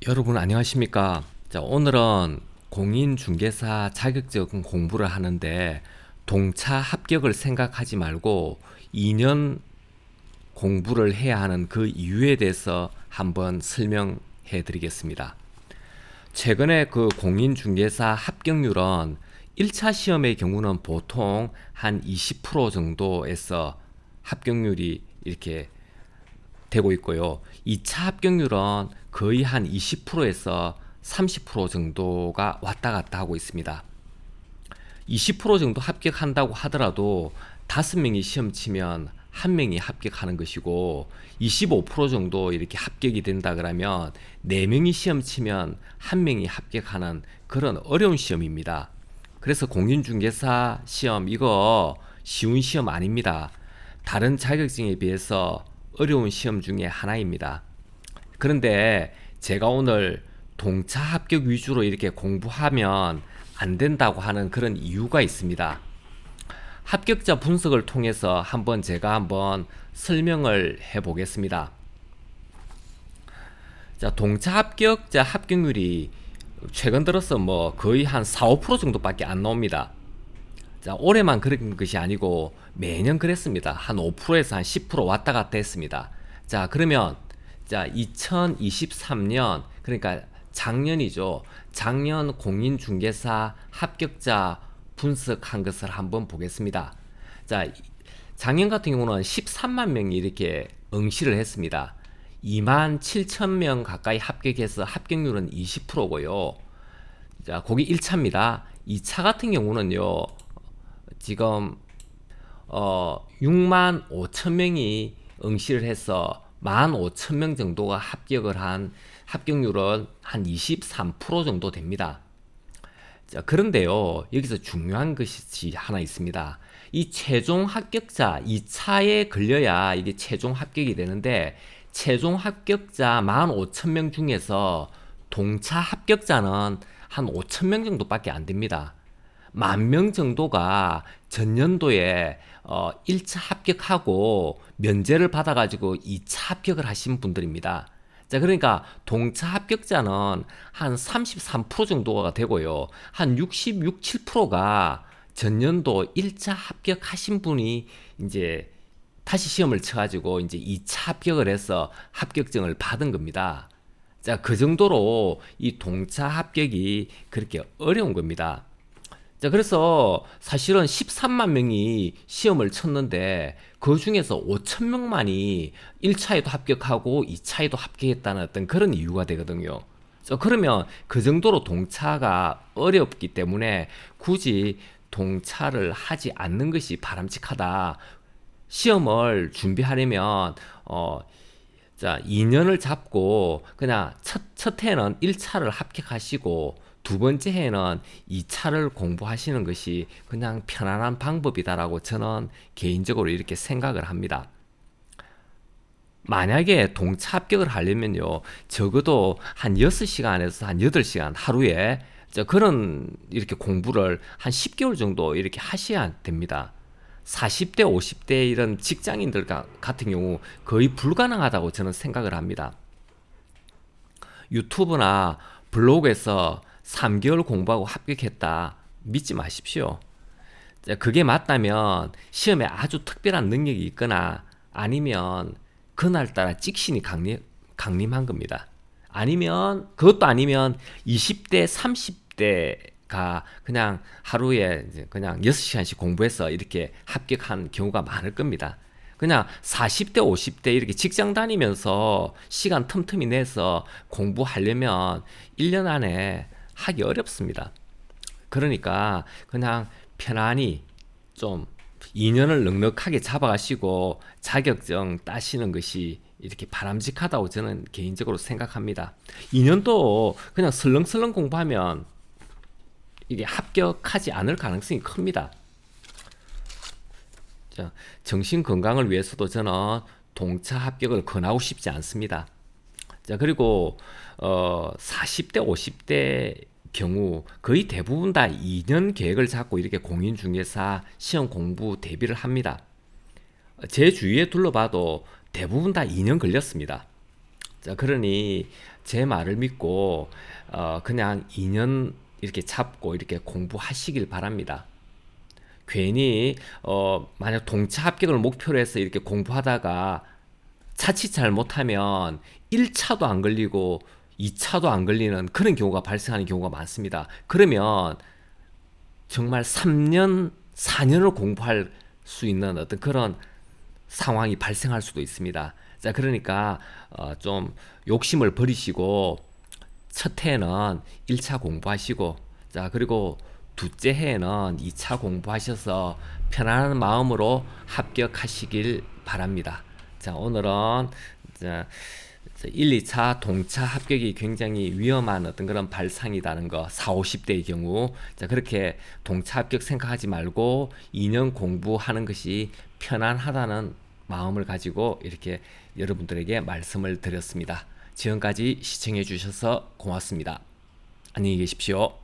여러분 안녕하십니까? 자, 오늘은 공인중개사 자격증 공부를 하는데 동차 합격을 생각하지 말고 2년 공부를 해야 하는 그 이유에 대해서 한번 설명해 드리겠습니다. 최근에 그 공인중개사 합격률은 1차 시험의 경우는 보통 한 20% 정도에서 합격률이 이렇게 되고 있고요. 2차 합격률은 거의 한 20%에서 30% 정도가 왔다 갔다 하고 있습니다. 20% 정도 합격한다고 하더라도 5명이 시험 치면 1명이 합격하는 것이고 25% 정도 이렇게 합격이 된다 그러면 4명이 시험 치면 1명이 합격하는 그런 어려운 시험입니다. 그래서 공인중개사 시험 이거 쉬운 시험 아닙니다. 다른 자격증에 비해서 어려운 시험 중에 하나입니다. 그런데 제가 오늘 동차 합격 위주로 이렇게 공부하면 안 된다고 하는 그런 이유가 있습니다. 합격자 분석을 통해서 제가 한번 설명을 해 보겠습니다. 자, 동차 합격자 합격률이 최근 들어서 거의 한 4, 5% 정도밖에 안 나옵니다. 자, 올해만 그런 것이 아니고 매년 그랬습니다. 한 5%에서 한 10% 왔다 갔다 했습니다. 자, 그러면 2023년 그러니까 작년이죠. 작년 공인중개사 합격자 분석한 것을 한번 보겠습니다. 자, 작년 같은 경우는 13만 명이 이렇게 응시를 했습니다. 2만 7천 명 가까이 합격해서 합격률은 20%고요. 자, 거기 1차입니다. 2차 같은 경우는요. 지금 6만 5천 명이 응시를 해서 1만 5천 명 정도가 합격을 한 합격률은 한 23% 정도 됩니다. 자, 그런데요, 여기서 중요한 것이 하나 있습니다. 이 최종 합격자 2차에 걸려야 이게 최종 합격이 되는데 최종 합격자 1만 5천 명 중에서 동차 합격자는 한 5천 명 정도밖에 안 됩니다. 10,000명 정도가 전년도에 1차 합격하고 면제를 받아가지고 2차 합격을 하신 분들입니다. 자, 그러니까 동차 합격자는 한 33% 정도가 되고요. 한 66, 7%가 전년도 1차 합격하신 분이 이제 다시 시험을 쳐가지고 이제 2차 합격을 해서 합격증을 받은 겁니다. 자, 그 정도로 이 동차 합격이 그렇게 어려운 겁니다. 자, 그래서 사실은 13만 명이 시험을 쳤는데 그 중에서 5천 명만이 1차에도 합격하고 2차에도 합격했다는 어떤 그런 이유가 되거든요. 자, 그러면 그 정도로 동차가 어렵기 때문에 굳이 동차를 하지 않는 것이 바람직하다. 시험을 준비하려면 자, 2년을 잡고 그냥 첫 해는 1차를 합격하시고 두 번째 해는 2차를 공부하시는 것이 그냥 편안한 방법이다라고 저는 개인적으로 이렇게 생각을 합니다. 만약에 동차 합격을 하려면요, 적어도 한 6시간에서 한 8시간 하루에 그런 이렇게 공부를 한 10개월 정도 이렇게 하셔야 됩니다. 40대, 50대 이런 직장인들 같은 경우 거의 불가능하다고 저는 생각을 합니다. 유튜브나 블로그에서 3개월 공부하고 합격했다. 믿지 마십시오. 그게 맞다면 시험에 아주 특별한 능력이 있거나 아니면 그날따라 찍신이 강림한 겁니다. 아니면 그것도 아니면 20대, 30대가 그냥 하루에 그냥 6시간씩 공부해서 이렇게 합격한 경우가 많을 겁니다. 그냥 40대, 50대 이렇게 직장 다니면서 시간 틈틈이 내서 공부하려면 1년 안에 하기 어렵습니다. 그러니까 그냥 편안히 좀 2년을 넉넉하게 잡아가시고 자격증 따시는 것이 이렇게 바람직하다고 저는 개인적으로 생각합니다. 2년도 그냥 설렁설렁 공부하면 이게 합격하지 않을 가능성이 큽니다. 자, 정신 건강을 위해서도 저는 동차 합격을 권하고 싶지 않습니다. 자, 그리고 40대, 50대 경우 거의 대부분 다 2년 계획을 잡고 이렇게 공인중개사 시험 공부 대비를 합니다. 제 주위에 둘러봐도 대부분 다 2년 걸렸습니다. 자, 그러니 제 말을 믿고 그냥 2년 이렇게 잡고 이렇게 공부하시길 바랍니다. 괜히 만약 동차 합격을 목표로 해서 이렇게 공부하다가 자칫 잘못하면 1차도 안 걸리고 2차도 안 걸리는 그런 경우가 발생하는 경우가 많습니다. 그러면 정말 3년, 4년을 공부할 수 있는 어떤 그런 상황이 발생할 수도 있습니다. 자, 그러니까 좀 욕심을 버리시고 첫 해에는 1차 공부하시고, 자, 그리고 둘째 해에는 2차 공부하셔서 편안한 마음으로 합격하시길 바랍니다. 자, 오늘은 자, 1, 2차 동차 합격이 굉장히 위험한 어떤 그런 발상이라는 거, 4, 50대의 경우. 자, 그렇게 동차 합격 생각하지 말고 2년 공부하는 것이 편안하다는 마음을 가지고 이렇게 여러분들에게 말씀을 드렸습니다. 지금까지 시청해 주셔서 고맙습니다. 안녕히 계십시오.